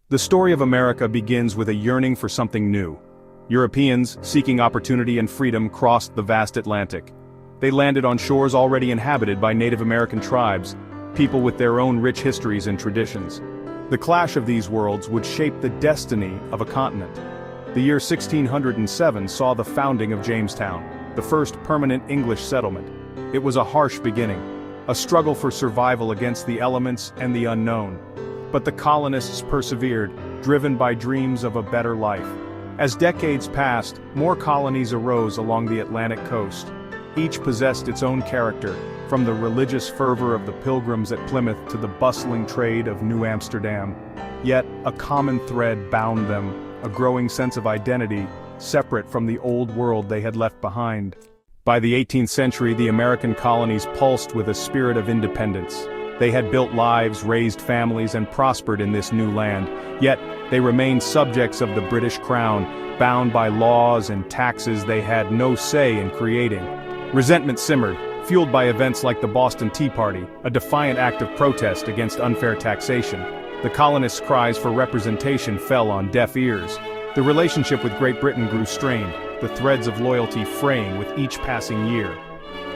The story of America begins with a yearning for something new. Europeans, seeking opportunity and freedom, crossed the vast Atlantic. They landed on shores already inhabited by Native American tribes, people with their own rich histories and traditions. The clash of these worlds would shape the destiny of a continent. The year 1607 saw the founding of Jamestown, the first permanent English settlement. It was a harsh beginning, a struggle for survival against the elements and the unknown. But the colonists persevered, driven by dreams of a better life. As decades passed, more colonies arose along the Atlantic coast. Each possessed its own character, from the religious fervor of the Pilgrims at Plymouth to the bustling trade of New Amsterdam. Yet, a common thread bound them, a growing sense of identity, separate from the old world they had left behind. By the 18th century, the American colonies pulsed with a spirit of independence. They had built lives, raised families, and prospered in this new land, yet they remained subjects of the British Crown, bound by laws and taxes they had no say in creating. Resentment simmered, fueled by events like the Boston Tea Party, a defiant act of protest against unfair taxation. The colonists' cries for representation fell on deaf ears. The relationship with Great Britain grew strained, the threads of loyalty fraying with each passing year.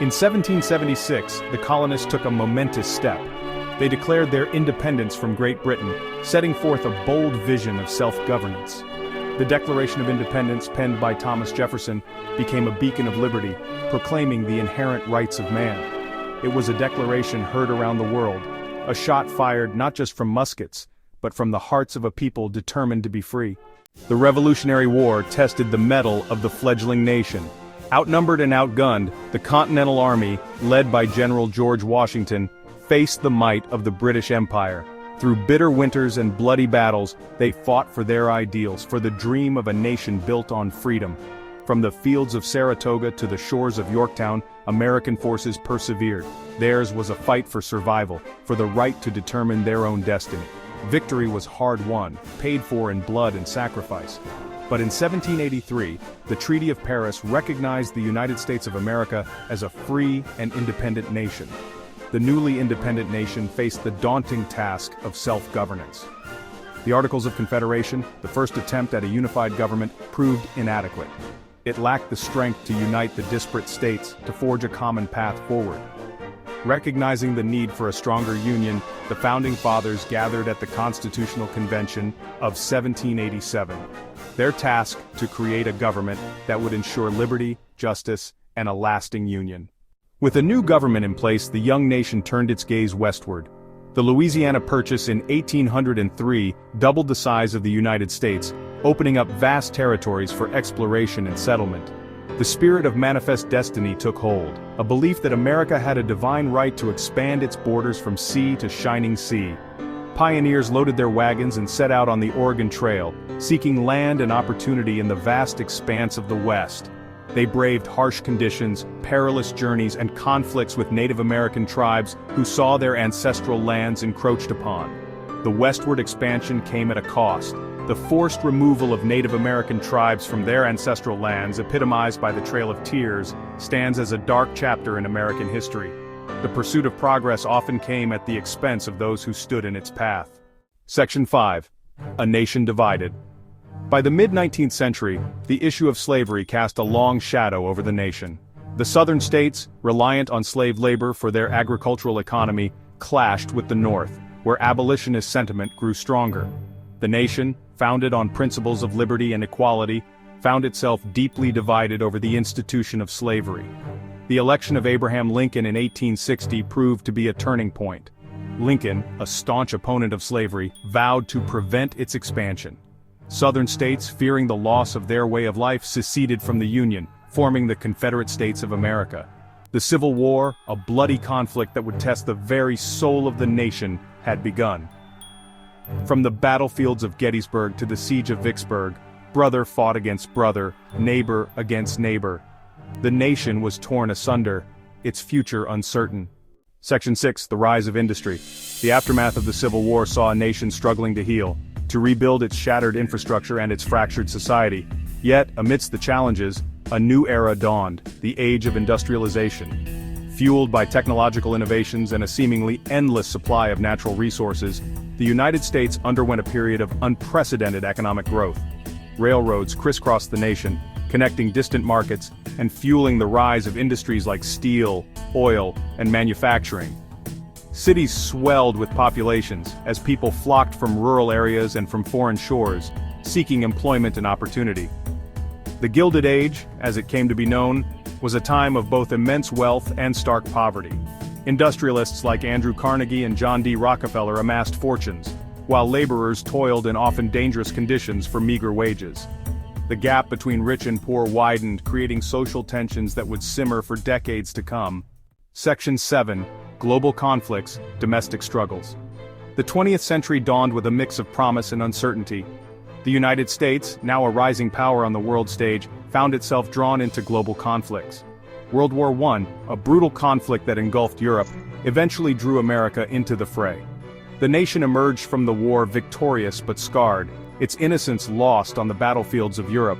In 1776, the colonists took a momentous step. They declared their independence from Great Britain, setting forth a bold vision of self-governance. The Declaration of Independence, penned by Thomas Jefferson, became a beacon of liberty, proclaiming the inherent rights of man. It was a declaration heard around the world, a shot fired not just from muskets, but from the hearts of a people determined to be free. The Revolutionary War tested the mettle of the fledgling nation. Outnumbered and outgunned, the Continental Army, led by General George Washington, faced the might of the British Empire. Through bitter winters and bloody battles, they fought for their ideals, for the dream of a nation built on freedom. From the fields of Saratoga to the shores of Yorktown, American forces persevered. Theirs was a fight for survival, for the right to determine their own destiny. Victory was hard won, paid for in blood and sacrifice. But in 1783, the Treaty of Paris recognized the United States of America as a free and independent nation. The newly independent nation faced the daunting task of self-governance. The Articles of Confederation, the first attempt at a unified government, proved inadequate. It lacked the strength to unite the disparate states to forge a common path forward. Recognizing the need for a stronger union, the Founding Fathers gathered at the Constitutional Convention of 1787. Their task to create a government that would ensure liberty, justice, and a lasting union. With a new government in place, the young nation turned its gaze westward. The Louisiana Purchase in 1803 doubled the size of the United States, opening up vast territories for exploration and settlement. The spirit of manifest destiny took hold, a belief that America had a divine right to expand its borders from sea to shining sea. Pioneers loaded their wagons and set out on the Oregon Trail, seeking land and opportunity in the vast expanse of the West. They braved harsh conditions, perilous journeys, and conflicts with Native American tribes who saw their ancestral lands encroached upon. The westward expansion came at a cost. The forced removal of Native American tribes from their ancestral lands, epitomized by the Trail of Tears, stands as a dark chapter in American history. The pursuit of progress often came at the expense of those who stood in its path. Section 5. A Nation Divided. By the mid-19th century, the issue of slavery cast a long shadow over the nation. The southern states, reliant on slave labor for their agricultural economy, clashed with the North, where abolitionist sentiment grew stronger. The nation, founded on principles of liberty and equality, found itself deeply divided over the institution of slavery. The election of Abraham Lincoln in 1860 proved to be a turning point. Lincoln, a staunch opponent of slavery, vowed to prevent its expansion. Southern states, fearing the loss of their way of life, seceded from the Union, forming the Confederate States of America. The Civil War, a bloody conflict that would test the very soul of the nation, had begun. From the battlefields of Gettysburg to the siege of Vicksburg, brother fought against brother, neighbor against neighbor. The nation was torn asunder, its future uncertain. Section 6. The Rise of Industry. The aftermath of the Civil War saw a nation struggling to heal, to rebuild its shattered infrastructure and its fractured society. Yet, amidst the challenges, a new era dawned, the age of industrialization. Fueled by technological innovations and a seemingly endless supply of natural resources, the the United States underwent a period of unprecedented economic growth. Railroads crisscrossed the nation, connecting distant markets and fueling the rise of industries like steel, oil, and manufacturing. Cities swelled with populations as people flocked from rural areas and from foreign shores, seeking employment and opportunity. The Gilded Age, as it came to be known, was a time of both immense wealth and stark poverty. Industrialists like Andrew Carnegie and John D. Rockefeller amassed fortunes, while laborers toiled in often dangerous conditions for meager wages. The gap between rich and poor widened, creating social tensions that would simmer for decades to come. Section 7. Global Conflicts, Domestic Struggles. The 20th century dawned with a mix of promise and uncertainty. The United States, now a rising power on the world stage, found itself drawn into global conflicts. World War I, a brutal conflict that engulfed Europe, eventually drew America into the fray. The nation emerged from the war victorious but scarred, its innocence lost on the battlefields of Europe.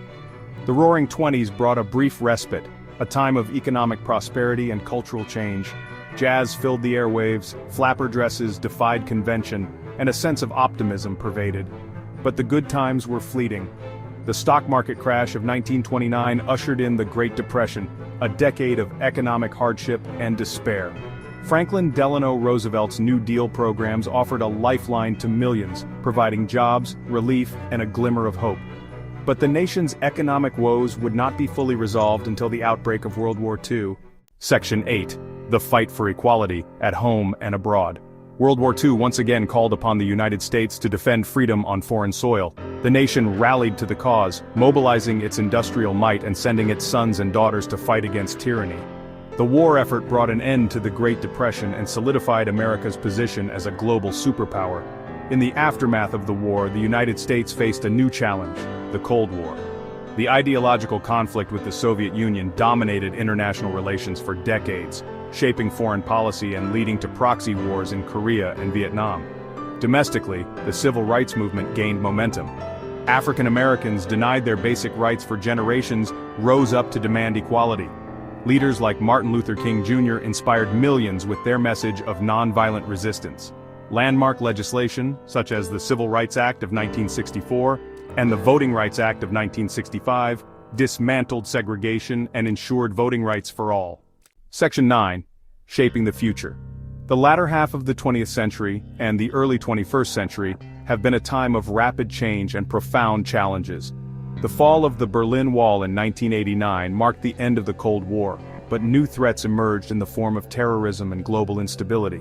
The Roaring Twenties brought a brief respite, a time of economic prosperity and cultural change. Jazz filled the airwaves, flapper dresses defied convention, and a sense of optimism pervaded. But the good times were fleeting. The stock market crash of 1929 ushered in the Great Depression, a decade of economic hardship and despair. Franklin Delano Roosevelt's New Deal programs offered a lifeline to millions, providing jobs, relief, and a glimmer of hope. But the nation's economic woes would not be fully resolved until the outbreak of World War II. Section 8. The Fight for Equality, at Home and Abroad. World War II once again called upon the United States to defend freedom on foreign soil. The nation rallied to the cause, mobilizing its industrial might and sending its sons and daughters to fight against tyranny. The war effort brought an end to the Great Depression and solidified America's position as a global superpower. In the aftermath of the war, the United States faced a new challenge: the Cold War. The ideological conflict with the Soviet Union dominated international relations for decades, shaping foreign policy and leading to proxy wars in Korea and Vietnam. Domestically, the civil rights movement gained momentum. African Americans, denied their basic rights for generations, rose up to demand equality. Leaders like Martin Luther King Jr. inspired millions with their message of nonviolent resistance. Landmark legislation, such as the Civil Rights Act of 1964 and the Voting Rights Act of 1965, dismantled segregation and ensured voting rights for all. Section 9. Shaping the Future. The latter half of the 20th century and the early 21st century have been a time of rapid change and profound challenges. The fall of the Berlin Wall in 1989 marked the end of the Cold War, but new threats emerged in the form of terrorism and global instability.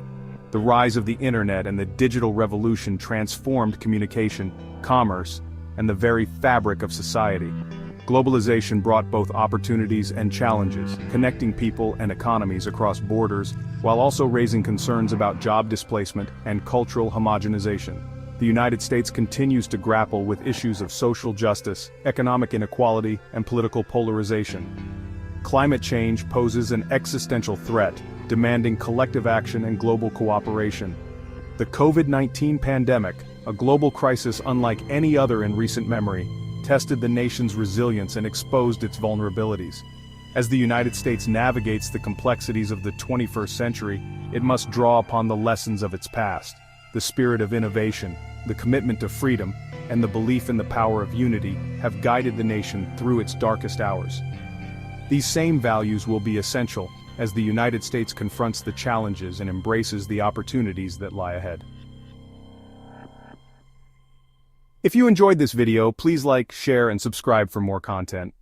The rise of the internet and the digital revolution transformed communication, commerce, and the very fabric of society. Globalization brought both opportunities and challenges, connecting people and economies across borders, while also raising concerns about job displacement and cultural homogenization. The United States continues to grapple with issues of social justice, economic inequality, and political polarization. Climate change poses an existential threat, demanding collective action and global cooperation. The COVID-19 pandemic, a global crisis unlike any other in recent memory, tested the nation's resilience and exposed its vulnerabilities. As the United States navigates the complexities of the 21st century, it must draw upon the lessons of its past. The spirit of innovation, the commitment to freedom, and the belief in the power of unity have guided the nation through its darkest hours. These same values will be essential as the United States confronts the challenges and embraces the opportunities that lie ahead. If you enjoyed this video, please like, share, and subscribe for more content.